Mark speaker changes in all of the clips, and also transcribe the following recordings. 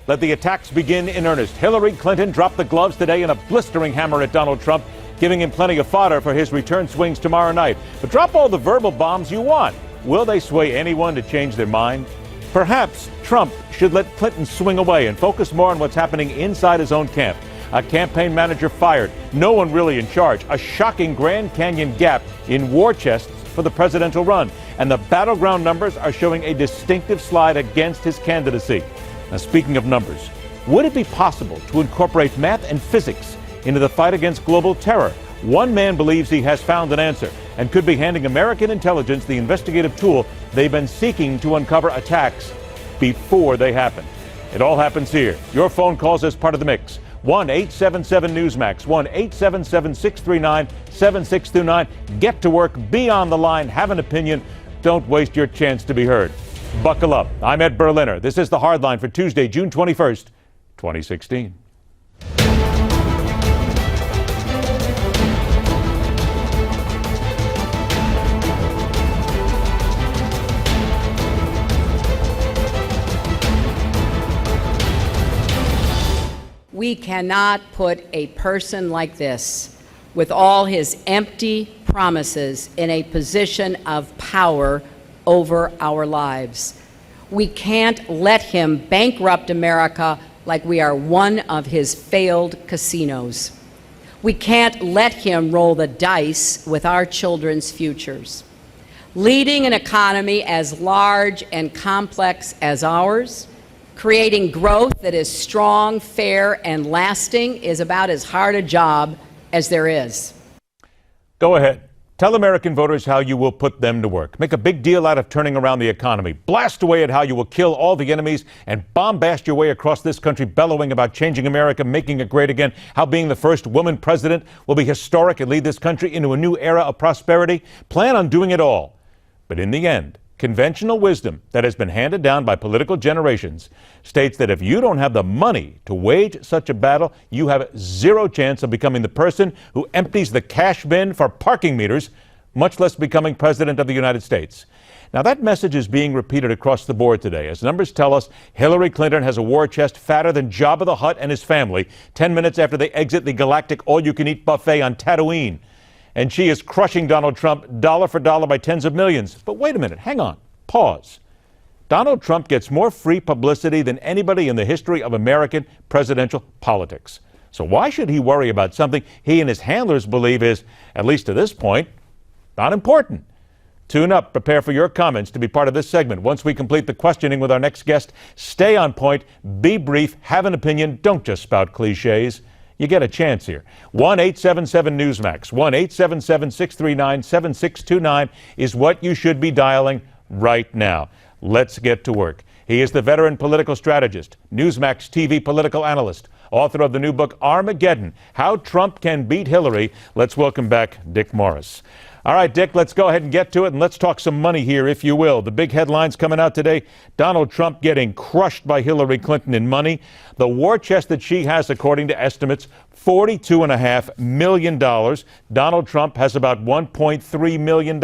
Speaker 1: Let the attacks begin in earnest. Hillary Clinton dropped the gloves today in a blistering hammer at Donald Trump, giving him plenty of fodder for his return swings tomorrow night. But drop all the verbal bombs you want. Will they sway anyone to change their mind? Perhaps Trump should let Clinton swing away and focus more on what's happening inside his own camp. A campaign manager fired, no one really in charge, a shocking Grand Canyon gap in war chests for the presidential run, and the battleground numbers are showing a distinctive slide against his candidacy. Now, speaking of numbers, would it be possible to incorporate math and physics into the fight against global terror? One man believes he has found an answer and could be handing American intelligence the investigative tool they've been seeking to uncover attacks before they happen. It all happens here. Your phone calls as part of the mix. 1-877-Newsmax, 1-877-639-7629. Get to work, be on the line, have an opinion. Don't waste your chance to be heard. Buckle up. I'm Ed Berliner. This is The Hardline for Tuesday, June 21st, 2016.
Speaker 2: We cannot put a person like this, with all his empty promises, in a position of power over our lives. We can't let him bankrupt America like we are one of his failed casinos. We can't let him roll the dice with our children's futures. Leading an economy as large and complex as ours, creating growth that is strong, fair, and lasting is about as hard a job as there is.
Speaker 1: Go ahead. Tell American voters how you will put them to work. Make a big deal out of turning around the economy. Blast away at how you will kill all the enemies and bombast your way across this country, bellowing about changing America, making it great again, how being the first woman president will be historic and lead this country into a new era of prosperity. Plan on doing it all. But in the end, conventional wisdom that has been handed down by political generations states that if you don't have the money to wage such a battle, you have zero chance of becoming the person who empties the cash bin for parking meters, much less becoming president of the United States. Now, that message is being repeated across the board today. As numbers tell us, Hillary Clinton has a war chest fatter than Jabba the Hutt and his family 10 minutes after they exit the galactic all-you-can-eat buffet on Tatooine. And she is crushing Donald Trump dollar for dollar by tens of millions. But wait a minute, hang on, pause. Donald Trump gets more free publicity than anybody in the history of American presidential politics. So why should he worry about something he and his handlers believe is, at least to this point, not important? Tune up, prepare for your comments to be part of this segment. Once we complete the questioning with our next guest, stay on point, be brief, have an opinion, don't just spout cliches. You get a chance here. 1-877-Newsmax, 1-877-639-7629 is what you should be dialing right now. Let's get to work. He is the veteran political strategist, Newsmax TV political analyst, author of the new book, Armageddon, How Trump Can Beat Hillary. Let's welcome back Dick Morris. All right, Dick, let's go ahead and get to it, and let's talk some money here, if you will. The big headlines coming out today, Donald Trump getting crushed by Hillary Clinton in money. The war chest that she has, according to estimates, $42.5 million. Donald Trump has about $1.3 million.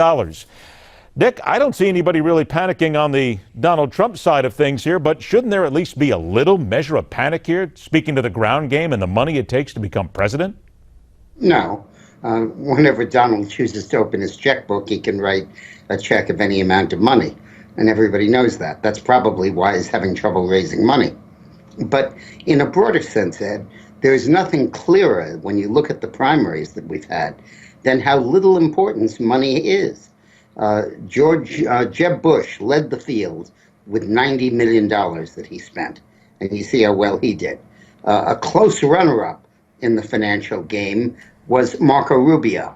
Speaker 1: Dick, I don't see anybody really panicking on the Donald Trump side of things here, but shouldn't there at least be a little measure of panic here, speaking to the ground game and the money it takes to become president?
Speaker 3: No. Whenever Donald chooses to open his checkbook, he can write a check of any amount of money. And everybody knows that. That's probably why he's having trouble raising money. But in a broader sense, Ed, there's nothing clearer when you look at the primaries that we've had than how little importance money is. Jeb Bush led the field with $90 million that he spent. And you see how well he did. A close runner-up in the financial game was Marco Rubio.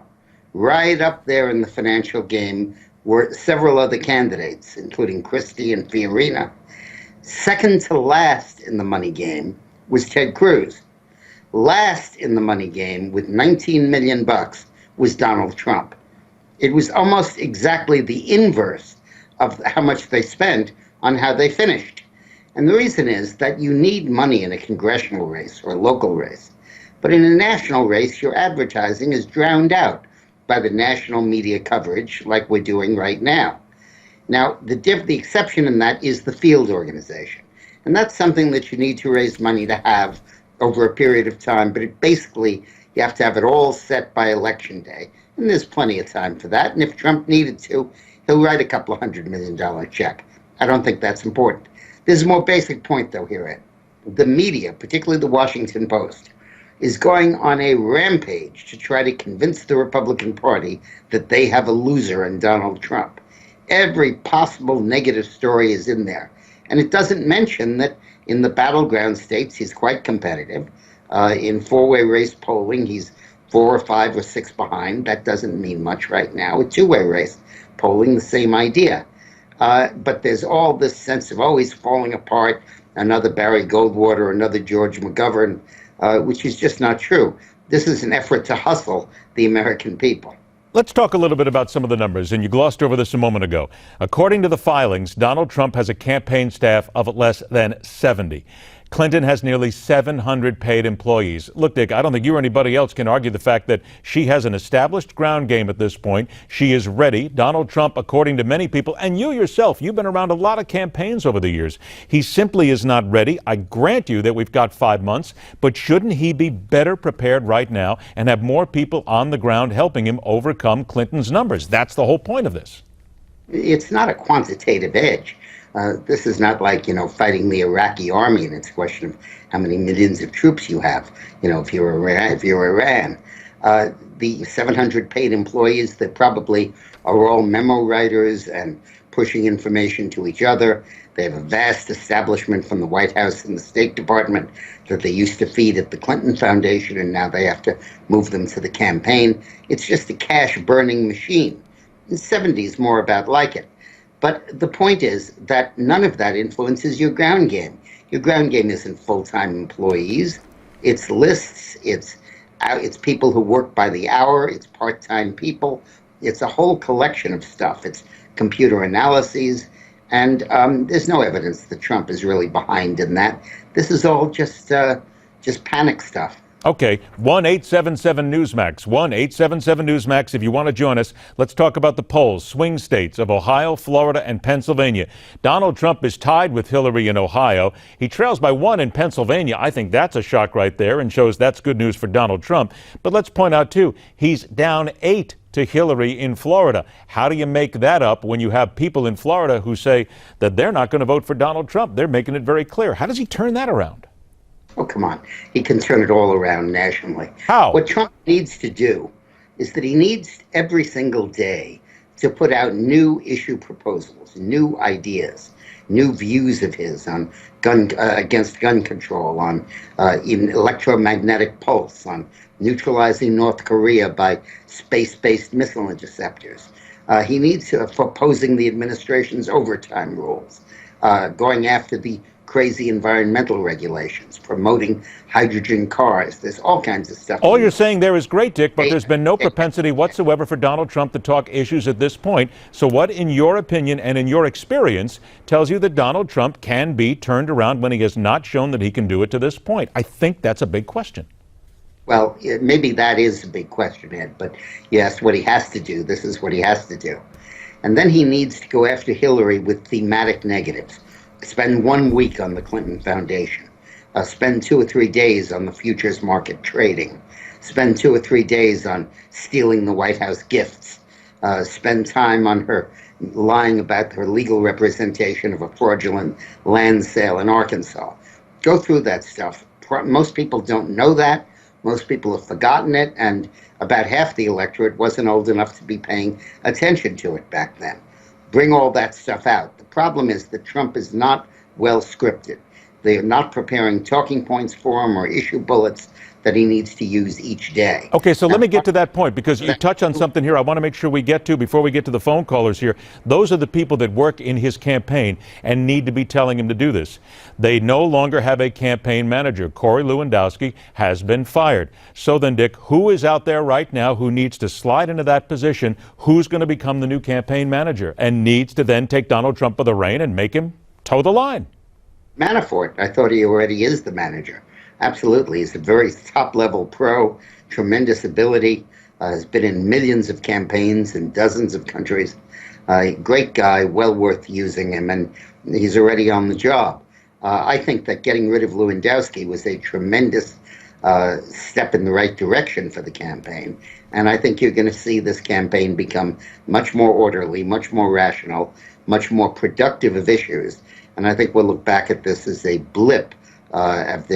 Speaker 3: Right up there in the financial game were several other candidates, including Christie and Fiorina. Second to last in the money game was Ted Cruz. Last in the money game with $19 million was Donald Trump. It was almost exactly the inverse of how much they spent on how they finished. And the reason is that you need money in a congressional race or a local race. But in a national race, your advertising is drowned out by the national media coverage like we're doing right now. Now, the exception in that is the field organization. And that's something that you need to raise money to have over a period of time. But basically, you have to have it all set by Election Day. And there's plenty of time for that. And if Trump needed to, he'll write a couple of $100 million check. I don't think that's important. There's a more basic point, though, here, Ed. The media, particularly the Washington Post, is going on a rampage to try to convince the Republican Party that they have a loser in Donald Trump. Every possible negative story is in there. And it doesn't mention that in the battleground states, he's quite competitive. In four-way race polling, he's 4 or 5 or 6 behind. That doesn't mean much right now. A two-way race polling, the same idea. But there's all this sense of always falling apart, another Barry Goldwater, another George McGovern, which is just not true. This is an effort to hustle the American people.
Speaker 1: Let's talk a little bit about some of the numbers, and you glossed over this a moment ago. According to the filings, Donald Trump has a campaign staff of less than 70. Clinton has nearly 700 paid employees. Look, Dick, I don't think you or anybody else can argue the fact that she has an established ground game at this point. She is ready. Donald Trump, according to many people, and you yourself, you've been around a lot of campaigns over the years. He simply is not ready. I grant you that we've got 5 months, but shouldn't he be better prepared right now and have more people on the ground helping him overcome Clinton's numbers? That's the whole point of this.
Speaker 3: It's not a quantitative edge. This is not like, fighting the Iraqi army, and it's a question of how many millions of troops you have, if you're Iran. The 700 paid employees that probably are all memo writers and pushing information to each other. They have a vast establishment from the White House and the State Department that they used to feed at the Clinton Foundation, and now they have to move them to the campaign. It's just a cash-burning machine. In the 70s, more about like it. But the point is that none of that influences your ground game. Your ground game isn't full-time employees. It's lists. It's people who work by the hour. It's part-time people. It's a whole collection of stuff. It's computer analyses. And there's no evidence that Trump is really behind in that. This is all just panic stuff.
Speaker 1: Okay, 1-877-Newsmax, 1-877-Newsmax if you want to join us. Let's talk about the polls, swing states of Ohio, Florida, and Pennsylvania. Donald Trump is tied with Hillary in Ohio. He trails by 1 in Pennsylvania. I think that's a shock right there and shows that's good news for Donald Trump. But let's point out, too, he's down 8 to Hillary in Florida. How do you make that up when you have people in Florida who say that they're not going to vote for Donald Trump? They're making it very clear. How does he turn that around?
Speaker 3: Oh, come on. He can turn it all around nationally.
Speaker 1: How?
Speaker 3: What Trump needs to do is that he needs every single day to put out new issue proposals, new ideas, new views of his on against gun control, on even electromagnetic pulse, on neutralizing North Korea by space-based missile interceptors. He needs to, for opposing the administration's overtime rules, going after the crazy environmental regulations, promoting hydrogen cars. There's all kinds of stuff.
Speaker 1: All you're saying there is great, Dick, but there's been no propensity whatsoever for Donald Trump to talk issues at this point. So what, in your opinion and in your experience, tells you that Donald Trump can be turned around when he has not shown that he can do it to this point? I think that's a big question.
Speaker 3: Well, maybe that is a big question, Ed, but yes, what he has to do, this is what he has to do. And then he needs to go after Hillary with thematic negatives. Spend 1 week on the Clinton Foundation. Spend 2 or 3 days on the futures market trading. Spend 2 or 3 days on stealing the White House gifts. Spend time on her lying about her legal representation of a fraudulent land sale in Arkansas. Go through that stuff. Most people don't know that. Most people have forgotten it, and about half the electorate wasn't old enough to be paying attention to it back then. Bring all that stuff out. The problem is that Trump is not well scripted. They are not preparing talking points for him or issue bullets that he needs to use each day.
Speaker 1: Okay, so let me get to that point, because you touch on something here I want to make sure we get to before we get to the phone callers here. Those are the people that work in his campaign and need to be telling him to do this. They no longer have a campaign manager. Corey Lewandowski has been fired. So then, Dick, who is out there right now who needs to slide into that position? Who's going to become the new campaign manager and needs to then take Donald Trump by the rein and make him toe the line?
Speaker 3: Manafort. I thought he already is the manager. Absolutely. He's a very top-level pro, tremendous ability, has been in millions of campaigns in dozens of countries. Great guy, well worth using him, and he's already on the job. I think that getting rid of Lewandowski was a tremendous step in the right direction for the campaign. And I think you're going to see this campaign become much more orderly, much more rational, much more productive of issues. And I think we'll look back at this as a blip, as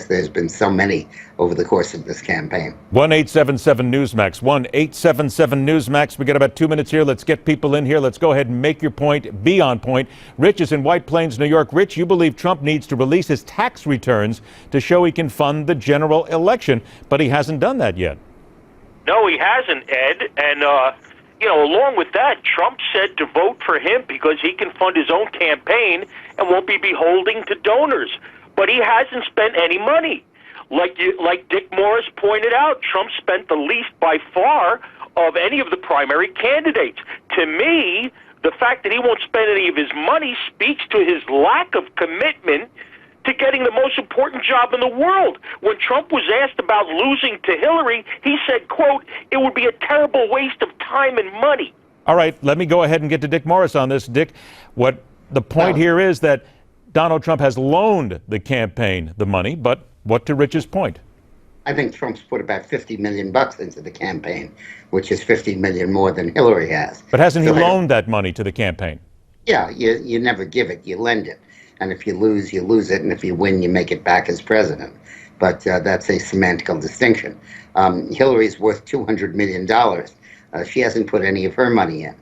Speaker 3: there's been so many over the course of this campaign.
Speaker 1: 1-877-Newsmax, 1-877-Newsmax. We got about 2 minutes here. Let's get people in here. Let's go ahead and make your point, be on point. Rich is in White Plains, New York. Rich, you believe Trump needs to release his tax returns to show he can fund the general election, but he hasn't done that yet.
Speaker 4: No, he hasn't, Ed. And, along with that, Trump said to vote for him because he can fund his own campaign and won't be beholden to donors. But he hasn't spent any money. Like Dick Morris pointed out, Trump spent the least by far of any of the primary candidates. To me, the fact that he won't spend any of his money speaks to his lack of commitment to getting the most important job in the world. When Trump was asked about losing to Hillary, he said, quote, "It would be a terrible waste of time and money."
Speaker 1: All right, let me go ahead and get to Dick Morris on this. Dick, what the point here is that Donald Trump has loaned the campaign the money, but what to Rich's point?
Speaker 3: I think Trump's put about $50 million into the campaign, which is $50 million more than Hillary has.
Speaker 1: But hasn't he loaned that money to the campaign?
Speaker 3: Yeah, you never give it, you lend it. And if you lose it, and if you win, you make it back as president. But that's a semantical distinction. Hillary's worth $200 million. She hasn't put any of her money in.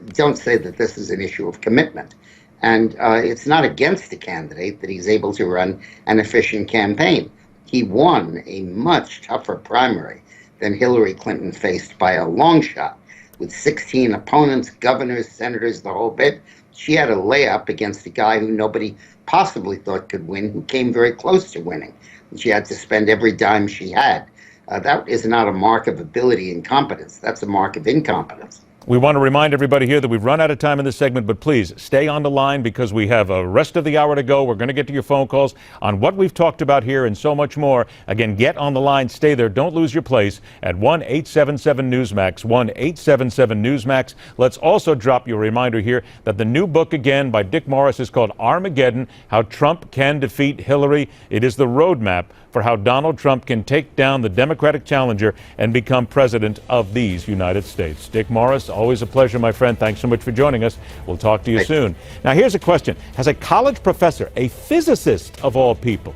Speaker 3: Don't say that this is an issue of commitment. And it's not against the candidate that he's able to run an efficient campaign. He won a much tougher primary than Hillary Clinton faced by a long shot. With 16 opponents, governors, senators, the whole bit, she had a layup against a guy who nobody possibly thought could win, who came very close to winning. She had to spend every dime she had. That is not a mark of ability and competence. That's a mark of incompetence.
Speaker 1: We want to remind everybody here that we've run out of time in this segment, but please stay on the line because we have a rest of the hour to go. We're going to get to your phone calls on what we've talked about here and so much more. Again, get on the line. Stay there. Don't lose your place at 1-877-Newsmax, 1-877-Newsmax. Let's also drop you a reminder here that the new book again by Dick Morris is called Armageddon, How Trump Can Defeat Hillary. It is the roadmap for how Donald Trump can take down the Democratic challenger and become president of these United States. Dick Morris, always a pleasure, my friend. Thanks so much for joining us. We'll talk to you soon. Now, here's a question. Has a college professor, a physicist of all people,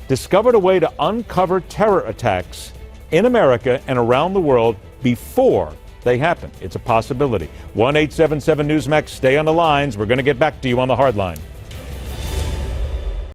Speaker 1: discovered a way to uncover terror attacks in America and around the world before they happen? It's a possibility. 1-877-Newsmax. Stay on the lines. We're going to get back to you on the hard line.